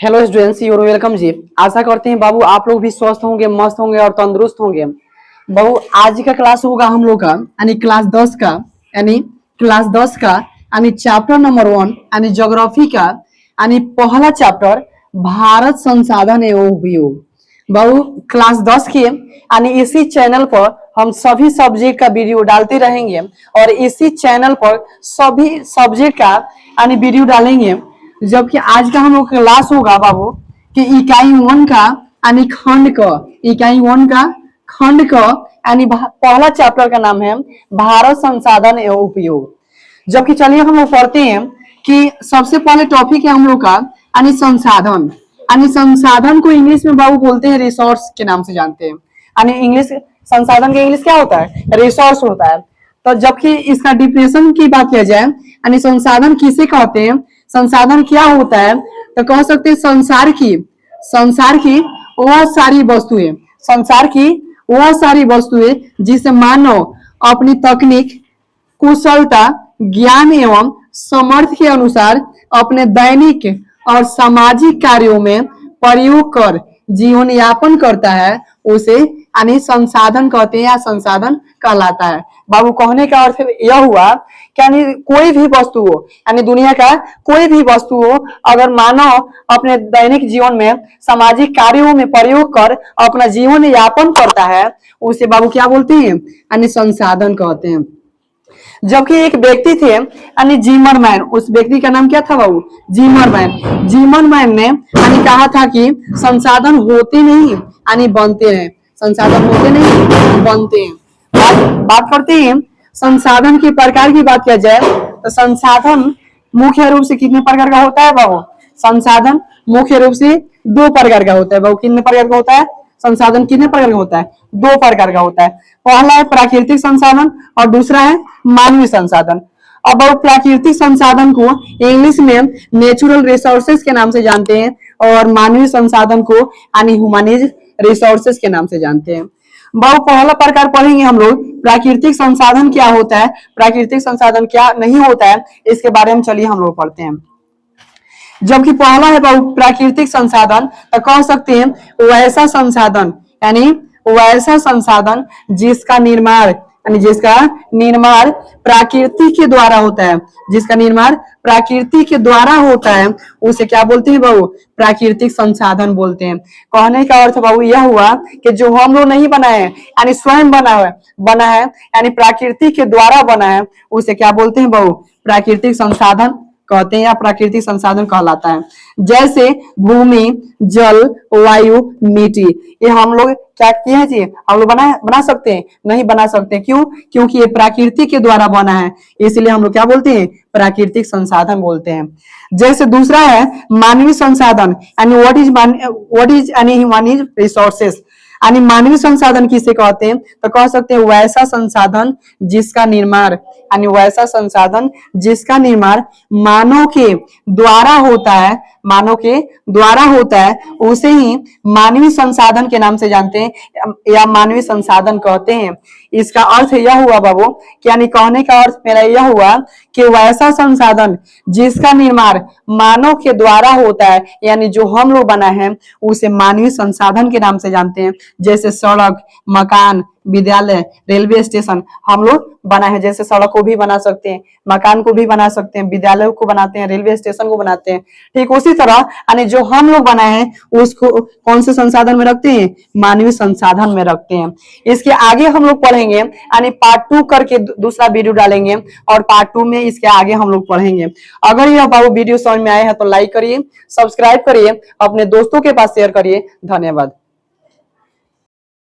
Hello students, your welcome जी। आशा करते हैं बाबू आप लोग भी स्वस्थ होंगे, मस्त होंगे और तंदुरुस्त होंगे। बाबू आज का क्लास होगा हम लोग का यानी क्लास 10 का यानी चैप्टर नंबर 1 यानी ज्योग्राफी का यानी पहला चैप्टर भारत संसाधन एवं उपयोग। बाबू क्लास 10 के यानी इसी चैनल पर हम सभी सब्जेक्ट का वीडियो डालते रहेंगे और इसी चैनल पर सभी सब्जेक्ट का यानी वीडियो डालेंगे। जबकि आज का हम लोग क्लास होगा बाबू कि इकाई 1 का यानी खंड का यानी पहला चैप्टर का नाम है भारत संसाधन एवं उपयोग। जबकि चलिए हम लोग पढ़ते हैं कि सबसे पहले टॉपिक है हम लोग का यानी संसाधन को इंग्लिश में बाबू बोलते हैं रिसोर्स के नाम से जानते हैं। यानी इंग्लिश संसाधन का इंग्लिश क्या होता है? रिसोर्स होता है। तो जबकि इसका डिफिनेशन की बात किया जाए यानी संसाधन किसे कहते हैं, संसाधन क्या होता है, तो कह सकते हैं संसार की वह सारी वस्तुएं जिसे मानव अपनी तकनीक, कुशलता, ज्ञान एवं समर्थ के अनुसार अपने दैनिक और सामाजिक कार्यों में प्रयोग कर जीवन यापन करता है उसे यानी संसाधन कहते हैं या संसाधन कहलाता है। बाबू कहने का अर्थ यह हुआ कि यानी कोई भी वस्तु हो यानी दुनिया का कोई भी वस्तु हो, अगर मानव अपने दैनिक जीवन में सामाजिक कार्यों में प्रयोग कर अपना जीवन यापन करता है उसे बाबू क्या बोलते हैं? यानी संसाधन कहते हैं। जबकि एक व्यक्ति थे यानी जिमरमैन, उस व्यक्ति का नाम क्या था बाबू? जिमरमैन ने यानी कहा था कि संसाधन होते नहीं यानी बनते हैं, संसाधन होते नहीं बनते हैं। बात करते हैं संसाधन के प्रकार की बात किया जाए तो संसाधन मुख्य रूप से कितने प्रकार का होता है बाबू? संसाधन मुख्य रूप से 2 प्रकार का होता है बाबू। कितने प्रकार का होता है संसाधन? कितने प्रकार का होता है? 2 प्रकार का होता है। पहला है प्राकृतिक संसाधन और दूसरा है मानवीय संसाधन। अब प्राकृतिक संसाधन को इंग्लिश में नेचुरल रिसोर्सेज के नाम से जानते हैं और मानवीय संसाधन को यानी ह्यूमैनिज रिसोर्सेज के नाम से जानते हैं। बहुत पहला प्रकार पढ़ेंगे हम लोग प्राकृतिक संसाधन क्या होता है, प्राकृतिक संसाधन क्या नहीं होता है, इसके बारे में चलिए हम लोग पढ़ते हैं। जबकि पहला है प्राकृतिक संसाधन तो कह सकते हैं वैसा संसाधन जिसका निर्माण प्रकृति के द्वारा होता है, उसे क्या बोलते हैं बाबू? प्राकृतिक संसाधन बोलते हैं। कहने का अर्थ बाबू यह हुआ कि जो हम लोग नहीं बनाए हैं यानी स्वयं बना है यानी प्रकृति के द्वारा बना है उसे क्या बोलते हैं बाबू? प्राकृतिक संसाधन कहते हैं या प्राकृतिक संसाधन कहलाता है। जैसे भूमि, जल, वायु, मिट्टी, ये हम लोग क्या किए हैं जी? हम लोग बना सकते हैं? नहीं बना सकते। क्यों? क्योंकि ये प्रकृति के द्वारा बना है, इसलिए हम लोग क्या बोलते हैं? प्राकृतिक संसाधन बोलते हैं। जैसे दूसरा है मानवीय संसाधन यानी व्हाट इज यानी ह्यूमैनिज रिसोर्सेस। यानी मानवीय संसाधन किसे कहते हैं तो कह सकते हैं वैसा संसाधन जिसका निर्माण मानव के द्वारा होता है उसे ही मानवीय संसाधन के नाम से जानते हैं या मानवीय संसाधन कहते हैं। इसका अर्थ यह हुआ बाबू कि यानी कहने का अर्थ मेरा यह हुआ कि वैसा संसाधन जिसका निर्माण मानव के द्वारा होता है यानी जो हम लोग बना है उसे मानवीय संसाधन के नाम से जानते हैं। जैसे सड़क, मकान, विद्यालय, रेलवे स्टेशन हम लोग बना है। जैसे सड़क को भी बना सकते हैं, मकान को भी बना सकते हैं, विद्यालय को बनाते हैं, रेलवे स्टेशन को बनाते हैं। ठीक उसी तरह यानी जो हम लोग बनाए हैं उसको कौन से संसाधन में रखते हैं? मानवीय संसाधन में रखते हैं। इसके आगे हम लोग पढ़ेंगे यानी पार्ट 2 करके दूसरा वीडियो डालेंगे और पार्ट 2 में इसके आगे हम लोग पढ़ेंगे। अगर यह बाबू वीडियो समझ में आए हैं तो लाइक करिए, सब्सक्राइब करिए, अपने दोस्तों के पास शेयर करिए। धन्यवाद।